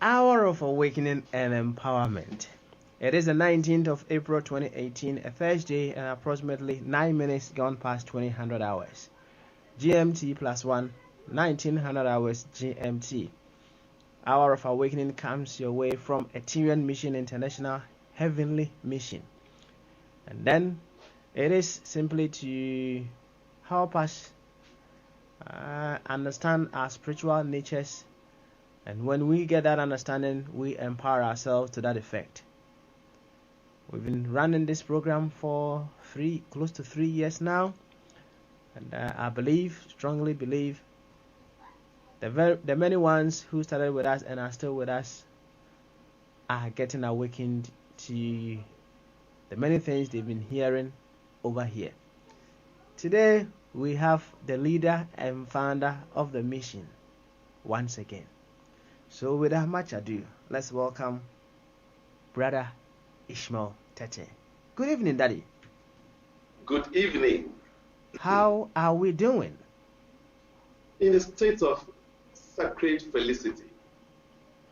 Hour of Awakening and Empowerment. It is the 19th of April 2018, a Thursday, and approximately 9 minutes gone past 2000 hours. GMT plus 1, 1900 hours GMT. Hour of Awakening comes your way from Ethereum Mission International Heavenly Mission. And then it is simply to help us understand our spiritual natures, and when we get that understanding, we empower ourselves to that effect. We've been running this program for close to 3 years now, and I strongly believe, the many ones who started with us and are still with us are getting awakened to the many things they've been hearing over here. Today we have the leader and founder of the mission once again. So without much ado, let's welcome Brother Ishmael Tete. Good evening, Daddy. Good evening. How are we doing? In a state of sacred felicity.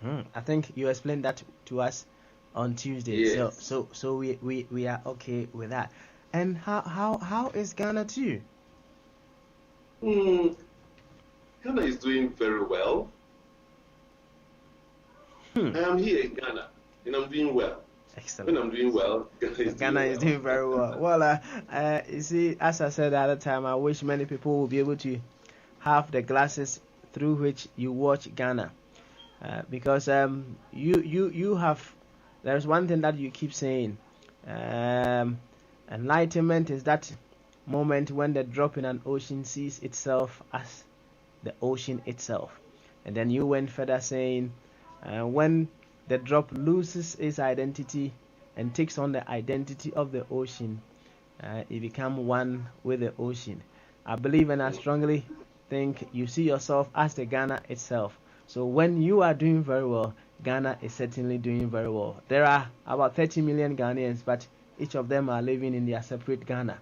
I think you explained that to us on Tuesday. Yes. So we are okay with that. And how is Ghana too? Ghana is doing very well. I am here in Ghana and I'm doing well. Excellent. When I'm doing well, Ghana is doing very well. Well, you see, as I said the other time, I wish many people will be able to have the glasses through which you watch Ghana, because you have. There's one thing that you keep saying. Enlightenment is that moment when the drop in an ocean sees itself as the ocean itself, and then you went further saying, when the drop loses its identity and takes on the identity of the ocean, it becomes one with the ocean. I believe and I strongly think you see yourself as the Ghana itself. So when you are doing very well, Ghana is certainly doing very well. There are about 30 million Ghanaians, but each of them are living in their separate Ghana.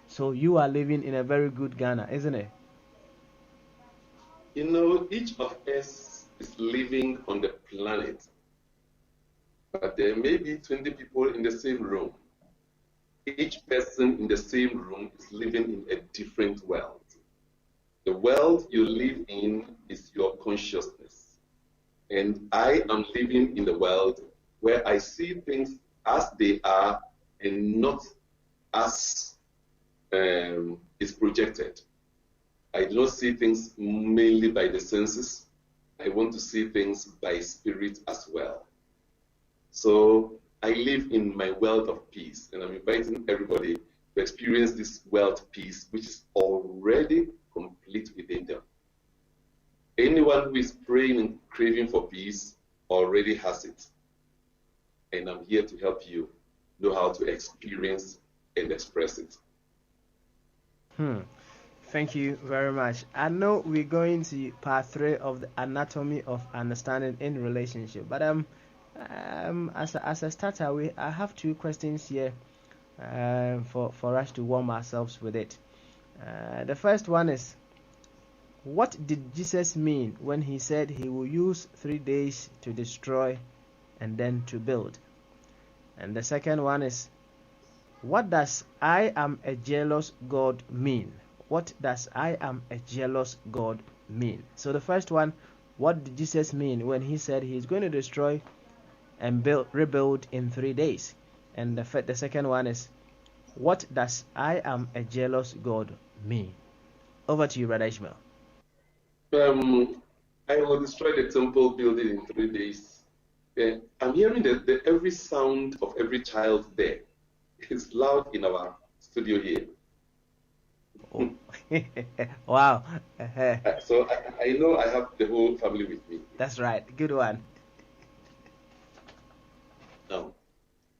So you are living in a very good Ghana, isn't it? You know, each of us is living on the planet, but there may be 20 people in the same room. Each person in the same room is living in a different world. The world you live in is your consciousness. And I am living in the world where I see things as they are and not as is projected. I do not see things mainly by the senses. I want to see things by spirit as well. So I live in my world of peace, and I'm inviting everybody to experience this world of peace, which is already complete within them. Anyone who is praying and craving for peace already has it. And I'm here to help you know how to experience and express it. Thank you very much. I know we're going to part 3 of the anatomy of understanding in relationship, but as a starter, I have 2 questions here for us to warm ourselves with it. The first one is, what did Jesus mean when he said he will use 3 days to destroy and then to build? And the second one is, what does I am a jealous God mean? What does I am a jealous God mean? So the first one, what did Jesus mean when he said he's going to destroy and rebuild in 3 days? And the second one is, what does I am a jealous God mean? Over to you, Brother Ishmael. I will destroy the temple building in 3 days. I'm hearing that every sound of every child there is loud in our studio here. Oh. Wow. So I know I have the whole family with me. That's right. Good one. Now,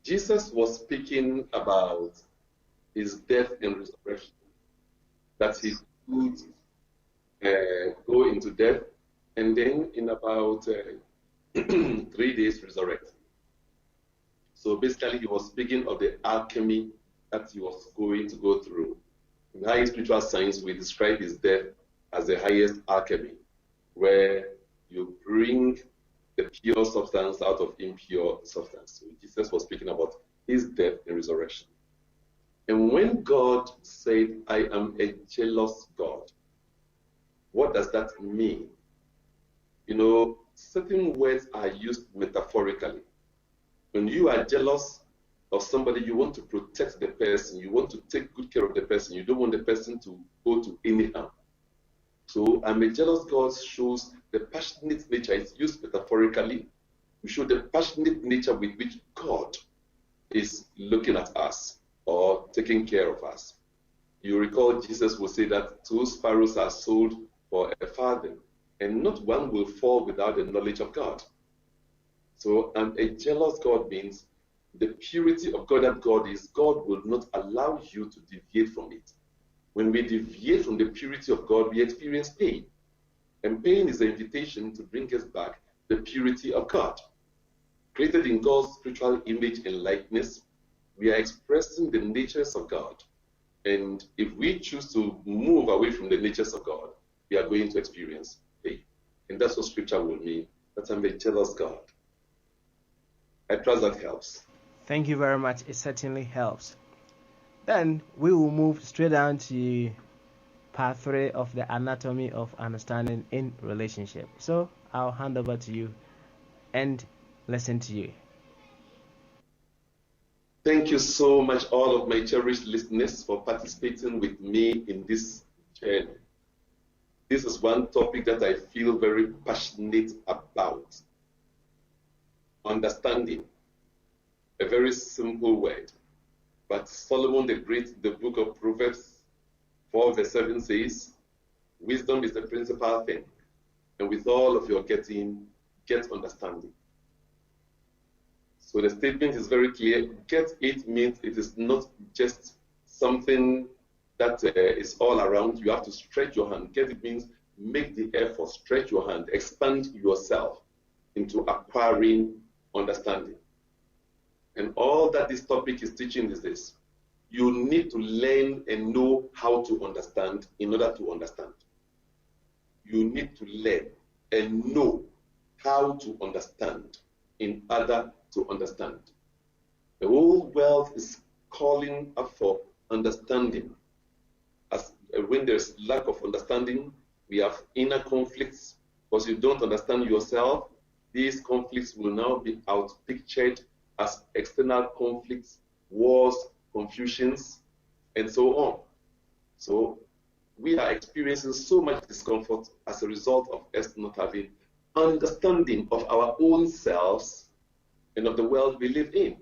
Jesus was speaking about his death and resurrection, that he would go into death and then in about 3 days resurrect. So basically he was speaking of the alchemy that he was going to go through. In high spiritual science, we describe his death as the highest alchemy, where you bring the pure substance out of impure substance. So Jesus was speaking about his death and resurrection. And when God said, I am a jealous God, what does that mean? You know, certain words are used metaphorically. When you are jealous of somebody, you want to protect the person, you want to take good care of the person, you don't want the person to go to any harm. So I'm a jealous God shows the passionate nature. It's used metaphorically to show the passionate nature with which God is looking at us or taking care of us. You recall Jesus will say that 2 sparrows are sold for a farthing, and not one will fall without the knowledge of God. So a jealous God means the purity of God that God is, God will not allow you to deviate from it. When we deviate from the purity of God, we experience pain. And pain is an invitation to bring us back the purity of God. Created in God's spiritual image and likeness, we are expressing the natures of God. And if we choose to move away from the natures of God, we are going to experience pain. And that's what Scripture will mean, that I'm a jealous God. I trust that helps. Thank you very much. It certainly helps. Then we will move straight down to part 3 of the anatomy of understanding in relationship. So I'll hand over to you and listen to you. Thank you so much, all of my cherished listeners, for participating with me in this journey. This is one topic that I feel very passionate about. Understanding. A very simple word. But Solomon the Great, the book of Proverbs 4 verse 7 says, wisdom is the principal thing, and with all of your getting, get understanding. So the statement is very clear. Get it means it is not just something that is all around. You have to stretch your hand. Get it means make the effort, stretch your hand, expand yourself into acquiring understanding. And all that this topic is teaching is this. You need to learn and know how to understand in order to understand. You need to learn and know how to understand in order to understand. The whole world is calling up for understanding. As when there's lack of understanding, we have inner conflicts. Because you don't understand yourself, these conflicts will now be outpictured as external conflicts, wars, confusions, and so on. So we are experiencing so much discomfort as a result of us not having understanding of our own selves and of the world we live in.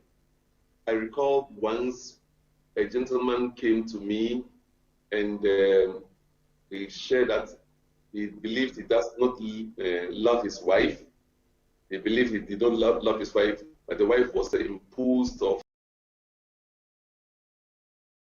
I recall once a gentleman came to me and he shared that he believed he does not love his wife. He believed he did not love his wife, but the wife was imposed of